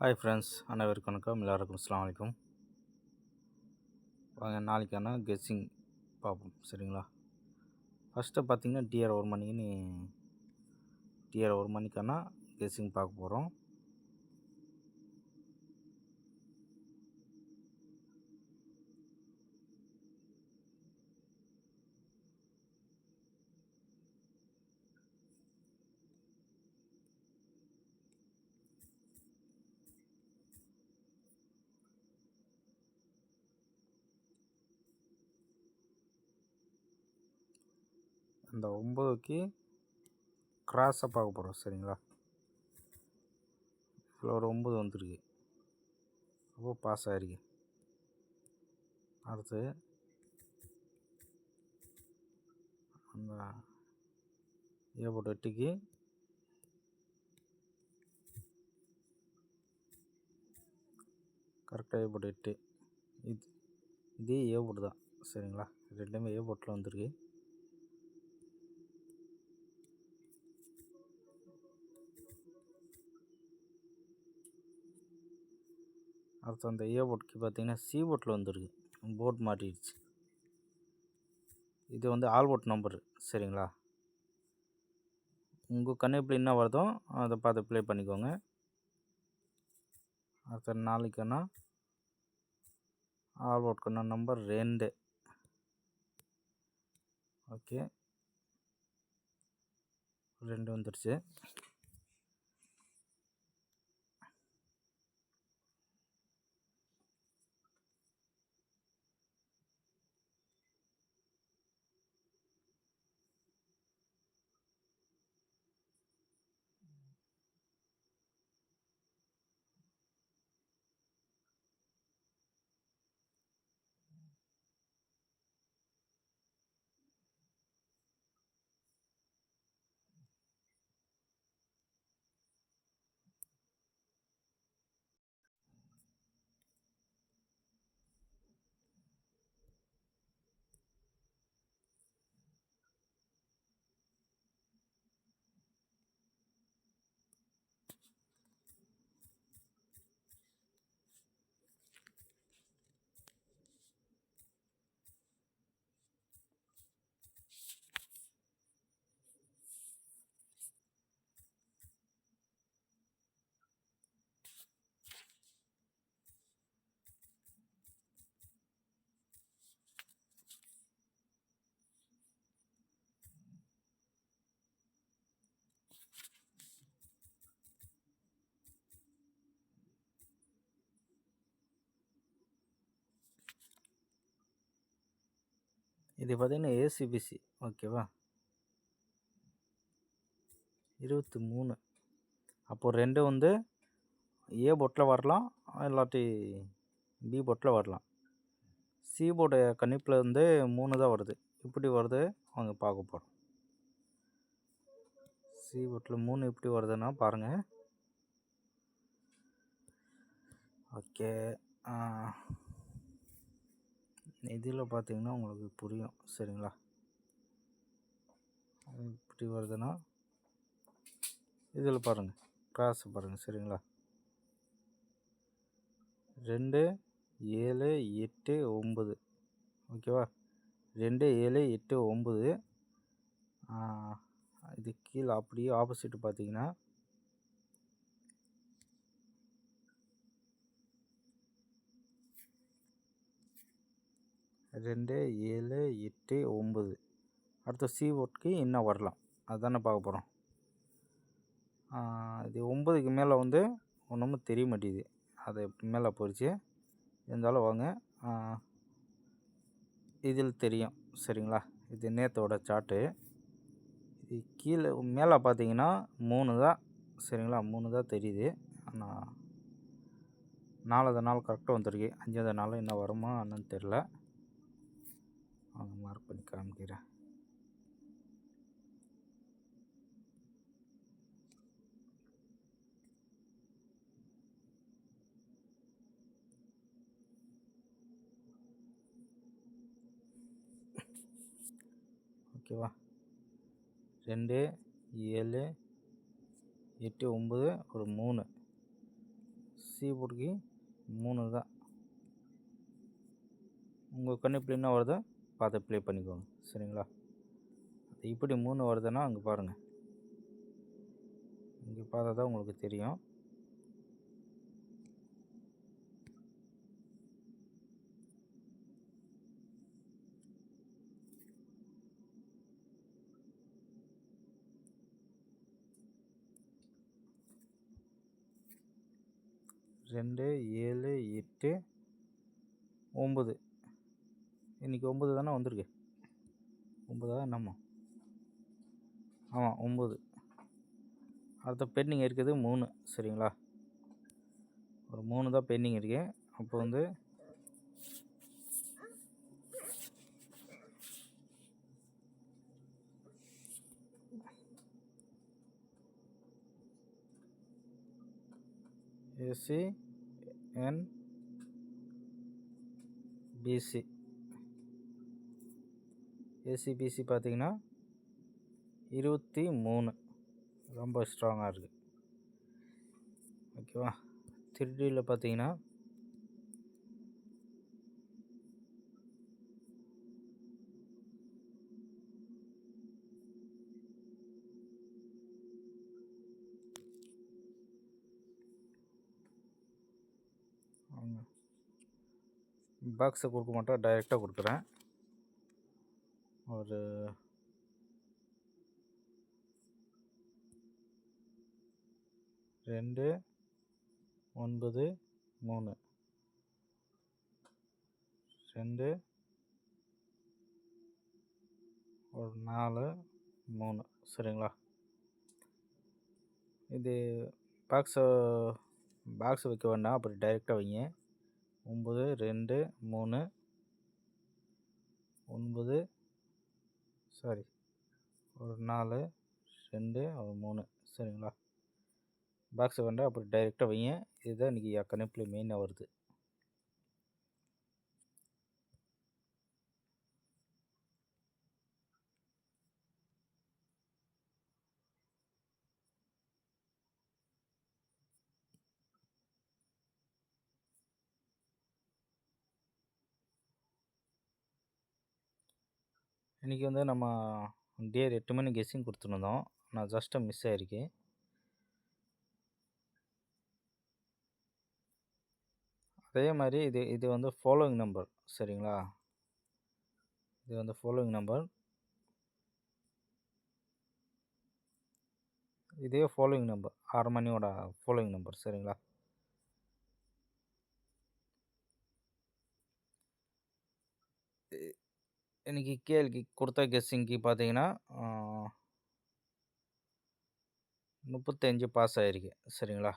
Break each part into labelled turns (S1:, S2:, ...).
S1: Hi friends, அனைவருக்கும் வணக்கம். எல்லாருக்கும் அஸ்ஸலாமு அலைக்கும். வாங்க நாளைக்கான கெஸ்ஸிங் பார்ப்போம். சரிங்களா? ஃபஸ்ட்டு பார்த்தீங்கன்னா டிஆர் ஒரு மணிக்கான கெஸ்ஸிங் பார்க்க போகிறோம். அந்த 9க்கு கிராஸாக பார்க்க போகிறோம். சரிங்களா? இதில் ஒரு 9 வந்துருக்கு, அப்போ பாஸ் ஆகிருக்கு. அடுத்து அந்த ஏ போட்டு 8க்கு கரெக்டாக ஏ போட்டு 8 இதே ஏ போட்டு தான். சரிங்களா? ரெண்டுமே ஏ போட்டில் வந்துருக்கு. அடுத்து அந்த ஏ போட்டுக்கு பார்த்தீங்கன்னா சி போட்டில் வந்துருக்கு. போர்ட் மாட்டிடுச்சு. இது வந்து ஆல் போட் நம்பரு. சரிங்களா? உங்கள் கணிப்பில் என்ன வருதோ அதை பார்த்து ப்ளே பண்ணிக்கோங்க. அடுத்த நாளைக்கான ஆல் போட்க்கான நம்பர் 2. ஓகே, 2 வந்துடுச்சு. இது பார்த்தீங்கன்னா ஏசிபிசி. ஓகேவா? 23. அப்போது 2 வந்து ஏ போட்டில் வரலாம், இல்லாட்டி பி போட்டில் வரலாம். சி போர்டு கணிப்பில் வந்து 3 தான் வருது. இப்படி வருது அவங்க பார்க்க போகிறோம். சி போட்டில் 3 எப்படி வருதுன்னா பாருங்கள். ஓகே, இதில் பார்த்தீங்கன்னா உங்களுக்கு புரியும். சரிங்களா? இப்படி வருதுன்னா இதில் பாருங்கள், கிராஸ் பாருங்கள். சரிங்களா? 2 7 8 9. ஓகேவா? 2 7 8 9. இது கீழே அப்படியே ஆப்போசிட் பார்த்தீங்கன்னா 2 7 8 9. அடுத்த சி போர்ட்க்கு என்ன வரலாம் அதுதானே பார்க்க போகிறோம். இது 9க்கு மேலே வந்து ஒன்றுமே தெரிய மாட்டேங்குது. அதை மேலே போயிடுச்சு. இருந்தாலும் வாங்க, இதில் தெரியும். சரிங்களா? இது நேற்றோட சார்ட்டு. இது கீழே மேலே பார்த்தீங்கன்னா 3 தான். சரிங்களா? 3 தான் தெரியுது. ஆனால் 4வது நாள் கரெக்டாக வந்துருக்கு. 5வது நாள் என்ன வருமா என்னன்னு தெரில. அவங்க மார்க் பண்ணி காமிக்கிறேன். ஓகேவா? 2 7 8 9 ஒரு 3. சி போர்டுக்கு 3 தான். உங்கள் கணிப்பில் என்ன வருதோ பார்த்து ப்ளே பண்ணிக்கோங்க. சரிங்களா? இப்படி 3 வருதுன்னா அங்கே பாருங்கள், இங்கே பார்த்தா தான் உங்களுக்கு தெரியும். ரெண்டு 7 8 9. இன்றைக்கி 9 தானே வந்திருக்கு. 9 என்னம்மா? ஆமாம் 9. அடுத்த பெண்டிங் இருக்குது 3. சரிங்களா? ஒரு 3 தான் பெண்டிங் இருக்குது. அப்போ வந்து ஏசி என் பிசி. ஏசிபிசி பார்த்தீங்கன்னா 23. ரொம்ப ஸ்ட்ராங்காக இருக்குது. ஓகேவா? 3Dயில் பார்த்தீங்கன்னா பாக்ஸை கொடுக்க மாட்டேன், டைரெக்டாக கொடுக்குறேன். ஒரு 2 9 3 2 ஒரு 4 3. சரிங்களா? இது பாக்ஸை வைக்க வேண்டாம், அப்படி டைரெக்டாக வைங்க. 9 2 3 9 சாரி ஒரு 4 2 ஒரு 3. சரிங்களா? பாக்ஸை வேண்டாம், அப்படி டைரெக்டாக வைங்க. இதுதான் இன்றைக்கி கணிப்பில் மெயினாக வருது. இன்றைக்கி வந்து நம்ம டியர் 8 மணி கெஸ்ஸிங் கொடுத்துருந்தோம். நான் ஜஸ்ட்டு மிஸ் ஆகிருக்கு. அதே மாதிரி இது வந்து ஃபாலோவிங் நம்பர். சரிங்களா? இது வந்து ஃபாலோவிங் நம்பர். இதே ஃபாலோவிங் நம்பர் 6 மணியோட ஃபாலோவிங் நம்பர். சரிங்களா? இன்றைக்கி கேள்வி கொடுத்த கெஸ்ஸிங்க்கு பார்த்தீங்கன்னா 35 பாஸ் ஆகிருக்கு. சரிங்களா?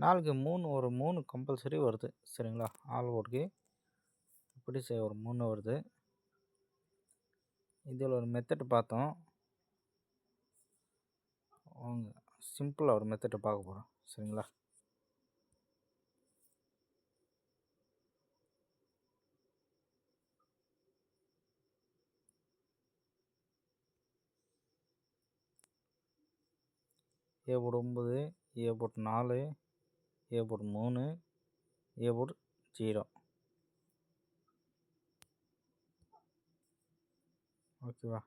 S1: நாளைக்கு 3 ஒரு 3 கம்பல்சரி வருது. சரிங்களா? ஆல் ஓட்டுக்கு இப்படி ஒரு 3 வருது. இதில் ஒரு மெத்தட் பார்த்தோம். சிம்பிளாக ஒரு மெத்தட்டை பார்க்க போகிறோம். சரிங்களா? A board 9, A board 4, A board 3, A board 0. ஓகேவா?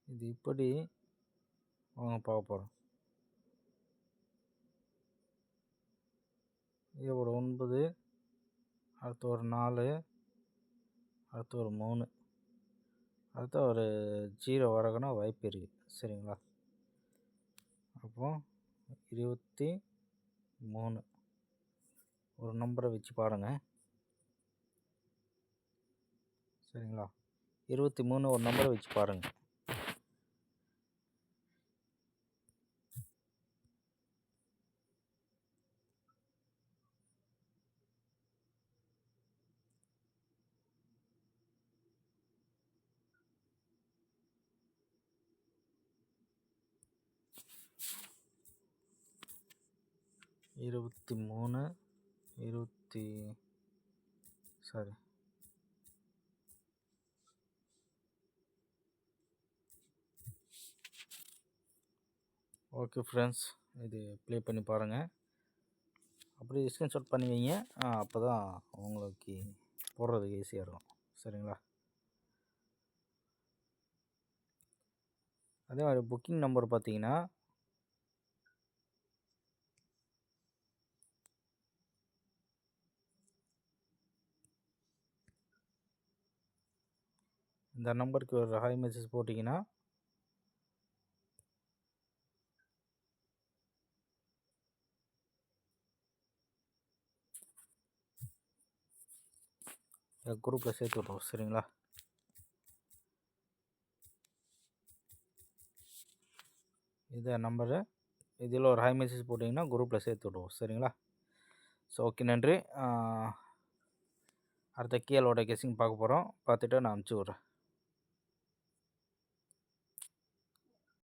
S1: இது இப்படி பார்க்க போகிறோம். இது ஒரு 9, அடுத்து ஒரு 4, அடுத்து ஒரு 3, அடுத்து ஒரு 0 வரக்குன்னா வாய்ப்பு இருக்குது. சரிங்களா? அப்போது 23 ஒரு நம்பரை வச்சு பாருங்கள். சரிங்களா? 23 ஒரு நம்பரை வச்சு பாருங்கள். இருபத்தி மூணு சாரி ஓகே ஃப்ரெண்ட்ஸ், இது ப்ளே பண்ணி பாருங்கள். அப்படி ஸ்க்ரீன்ஷாட் பண்ணி வைங்க. அப்போ தான் உங்களுக்கு போடுறதுக்கு ஈஸியாக இருக்கும். சரிங்களா? அதே மாதிரி புக்கிங் நம்பர் பார்த்தீங்கன்னா இந்த நம்பருக்கு ஒரு ஹாய் மெசேஜ் போட்டிங்கன்னா குரூப்பில் சேர்த்து விட்ருவோம். சரிங்களா? இதை நம்பரு இதில் ஒரு ஹாய் மெசேஜ் போட்டிங்கன்னா குரூப்பில் சேர்த்து விட்ருவோம். சரிங்களா? ஸோ ஓகே, நன்றி. அடுத்த கீழோட கெஸ்ஸிங் பார்க்க போகிறோம். பார்த்துட்டு நான் அனுப்பிச்சி விட்றேன்.